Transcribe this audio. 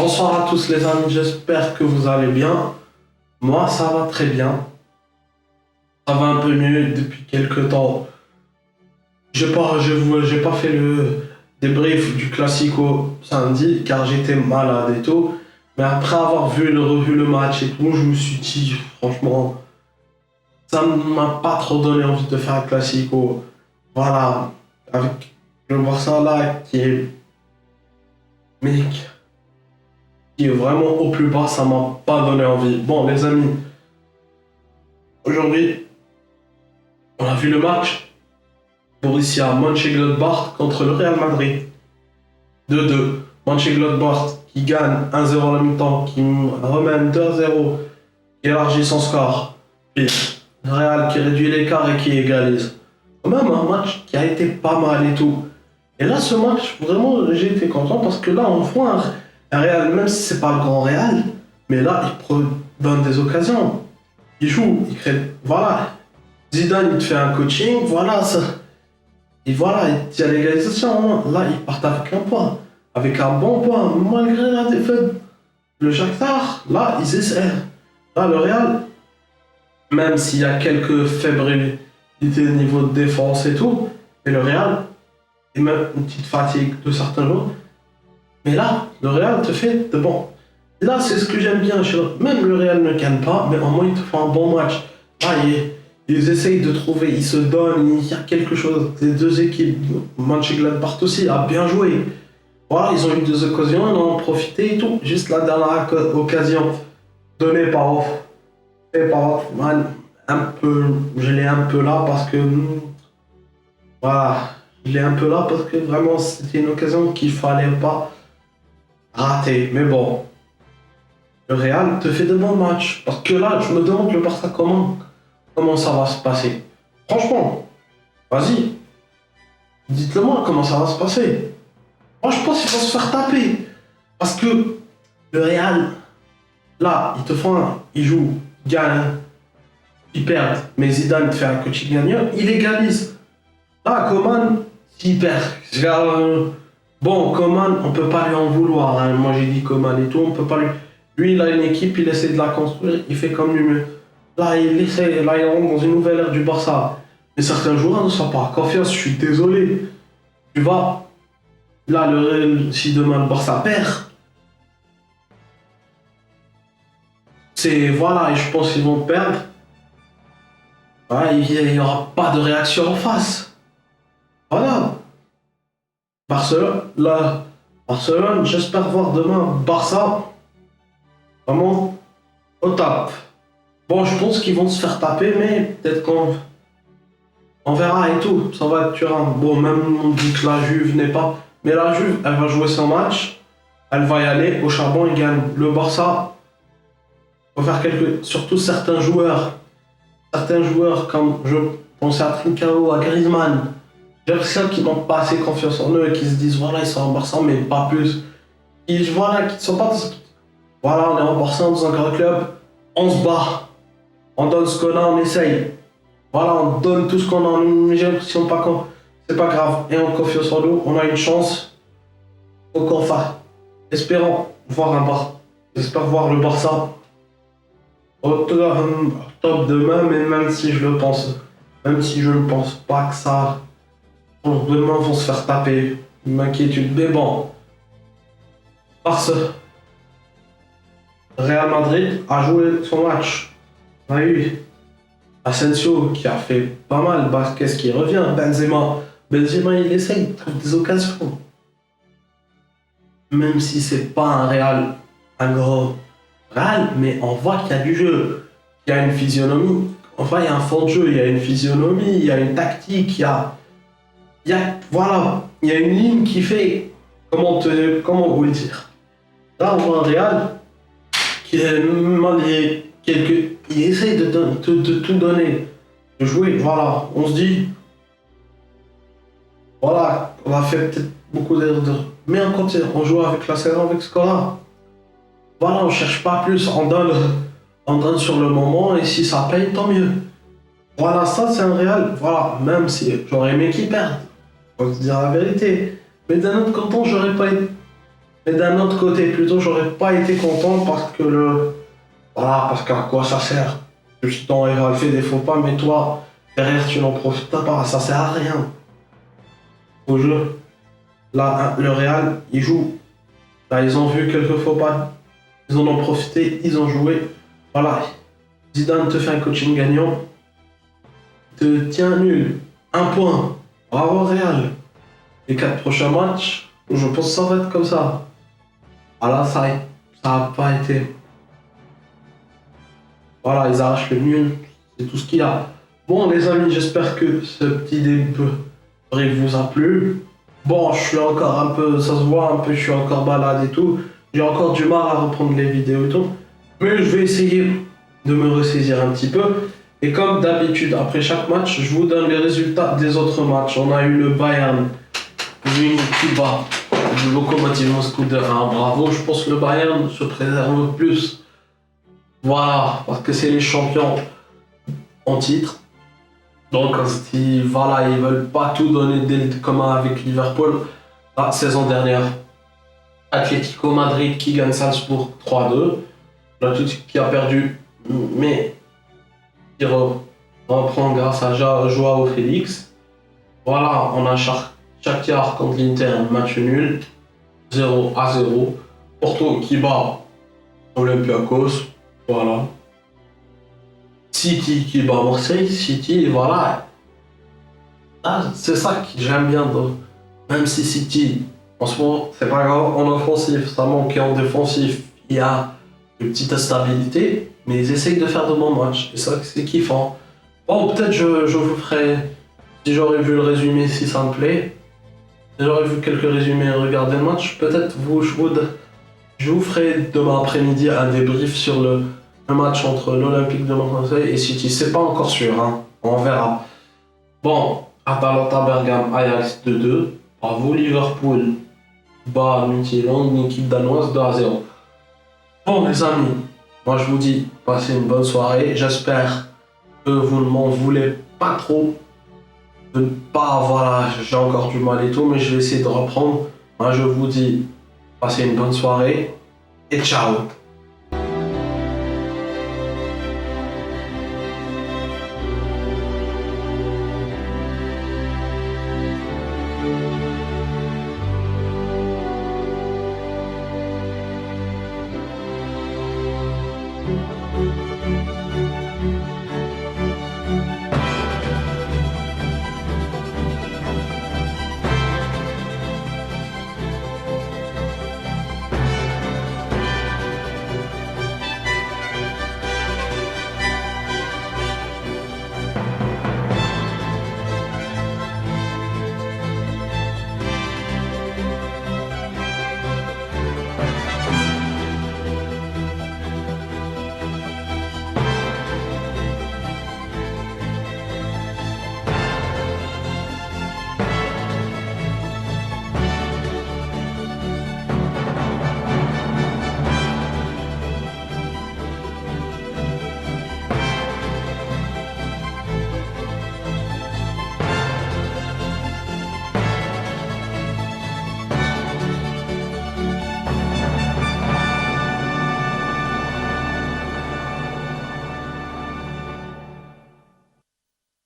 Bonsoir à tous les amis, j'espère que vous allez bien. Moi, ça va très bien. Ça va un peu mieux depuis quelques temps. J'ai pas fait le débrief du Classico samedi car j'étais malade et tout. Mais après avoir revu le match et tout, je me suis dit, franchement, ça ne m'a pas trop donné envie de faire un Classico. Voilà, avec le Barça là mec, qui est vraiment au plus bas, ça m'a pas donné envie. Bon, les amis, aujourd'hui, on a vu le match. Borussia Mönchengladbach contre le Real Madrid. 2-2. Mönchengladbach qui gagne 1-0 à la mi-temps, qui remène 2-0, qui élargit son score. Puis le Real qui réduit l'écart et qui égalise. Quand même un match qui a été pas mal et tout. Et là, ce match, vraiment, j'ai été content parce que là, on voit un Real, même si c'est pas le grand Real, mais là, il donne des occasions. Il joue, il crée. Voilà. Zidane, il te fait un coaching, voilà, ça. Et voilà, il y a l'égalisation. Là, ils partent avec un point. Avec un bon point, malgré la défaite. Le Shakhtar, là, ils essaient. Là, le Real, même s'il y a quelques fébrilité au niveau de défense et tout, et le Real, et même une petite fatigue de certains jours, mais là, le Real te fait de bon. Et là, c'est ce que j'aime bien. Même le Real ne gagne pas, mais au moins, ils te font un bon match. Là, ils essayent de trouver, ils se donnent, il y a quelque chose. Les deux équipes, Mönchengladbach aussi, a bien joué. Voilà, ils ont eu des occasions, ils en ont profité et tout. Juste la dernière occasion donnée par Hoffman, je l'ai un peu là parce que, voilà, je l'ai un peu là parce que vraiment c'était une occasion qu'il fallait pas rater. Mais bon, le Real te fait de bons matchs. Parce que là, je me demande le Barça comment ça va se passer. Franchement, vas-y, dites-le moi comment ça va se passer. Moi, je pense qu'il va se faire taper. Parce que le Real, là, ils jouent, ils gagnent, ils perdent. Mais Zidane fait un coaching gagnant, il égalise. Là, Coman, s'il perd, bon, Coman, on peut pas lui en vouloir. Hein. Moi, j'ai dit Coman et tout, on peut pas lui. Lui, il a une équipe, il essaie de la construire, il fait comme lui. Là, il rentre dans une nouvelle ère du Barça. Mais certains joueurs ne sont pas confiance, je suis désolé. Tu vois, là, si demain le Barça perd, voilà, et je pense qu'ils vont perdre. Voilà, il n'y aura pas de réaction en face. Voilà. Barcelone, j'espère voir demain Barça vraiment au top. Bon, je pense qu'ils vont se faire taper, mais peut-être qu'on verra et tout. Ça va être turin. Bon, même on dit que la Juve n'est pas. Mais la Juve, elle va jouer son match. Elle va y aller au charbon, il gagne. Le Barça va faire surtout certains joueurs. Certains joueurs, comme je pensais à Trincao, à Griezmann. J'ai l'impression qu'ils n'ont pas assez confiance en eux et qu'ils se disent voilà, ils sont en Barça, mais pas plus. Voilà, qu'ils ne sont pas. Voilà, on est en Barça dans un grand club, on se bat. On donne ce qu'on a, on essaye. Voilà, on donne tout ce qu'on a. J'ai l'impression pas qu'on. C'est pas grave. Et on confiance en nous, on a une chance. Faut qu'on fasse. Espérons voir un Barça. J'espère voir le Barça au top demain, mais même si je ne pense pas que ça. Demain vont se faire taper. Une inquiétude. Mais bon. Barça. Real Madrid a joué son match. On a eu Asensio qui a fait pas mal, qu'est-ce qui revient, Benzema, il essaye, il trouve des occasions. Même si c'est pas un gros Real, mais on voit qu'il y a du jeu, il y a une physionomie, enfin il y a un fond de jeu, il y a une physionomie, il y a une tactique, voilà, il y a une ligne qui fait, comment vous le dire. Là on voit un Real qui est malgré il essaye de tout donner, de jouer, voilà, on se dit, voilà, on a fait peut-être beaucoup d'erreurs, mais on joue avec la saison, avec ce qu'on a. Voilà, on cherche pas plus, on donne sur le moment, et si ça paye, tant mieux. Voilà, ça c'est un Real, voilà, même si j'aurais aimé qu'ils perdent, faut se dire la vérité, mais d'un autre côté, j'aurais pas été Mais d'un autre côté, plutôt, j'aurais pas été content parce que voilà, parce qu'à quoi ça sert? Juste ton rival fait des faux pas, mais toi, derrière, tu n'en profites pas, ça sert à rien. Au jeu, là, le Real, ils jouent. Là, ils ont vu quelques faux pas, ils en ont profité, ils ont joué. Voilà, Zidane te fait un coaching gagnant, te tient nul. Un point. Bravo Real. Les 4 prochains matchs, je pense que ça va être comme ça. Voilà, ça n'a pas été. Voilà, ils arrachent le nul. C'est tout ce qu'il y a. Bon, les amis, j'espère que ce petit débrief vous a plu. Bon, je suis encore un peu, ça se voit un peu, je suis encore malade et tout. J'ai encore du mal à reprendre les vidéos et tout. Mais je vais essayer de me ressaisir un petit peu. Et comme d'habitude, après chaque match, je vous donne les résultats des autres matchs. On a eu le Bayern, Munich qui bat le Lokomotiv Moscou de 1. Bravo, je pense que le Bayern se préserve plus. Voilà, parce que c'est les champions en titre. Donc, voilà, ils veulent pas tout donner dès le commun avec Liverpool. La saison dernière, Atlético Madrid qui gagne Salzbourg 3-2. L'Atlético qui a perdu, mais qui reprend grâce à Joao Félix. Voilà, on a Shakhtar contre l'Inter, match nul, 0-0. Porto qui bat Olympiakos, voilà. City qui bat Marseille, City, voilà. Ah, c'est ça que j'aime bien, même si City, en ce moment, c'est pas grave en offensif, ça manque en défensif, il y a une petite instabilité, mais ils essayent de faire de bons matchs, et ça, c'est kiffant. Bon, peut-être je vous ferai, si j'aurais vu le résumé, si ça me plaît, si j'aurais vu quelques résumés et regardé le match, peut-être je vous ferai demain après-midi un débrief sur le match entre l'Olympique de Marseille et City. C'est pas encore sûr, hein. On verra. Bon, Atalanta Bergame, Ajax 2-2. Bravo Liverpool. Bat Midtjylland, une équipe danoise 2-0. Bon les amis, moi je vous dis, passez une bonne soirée. J'espère que vous ne m'en voulez pas trop. Voilà, j'ai encore du mal et tout, mais je vais essayer de reprendre. Moi je vous dis, passez une bonne soirée et ciao.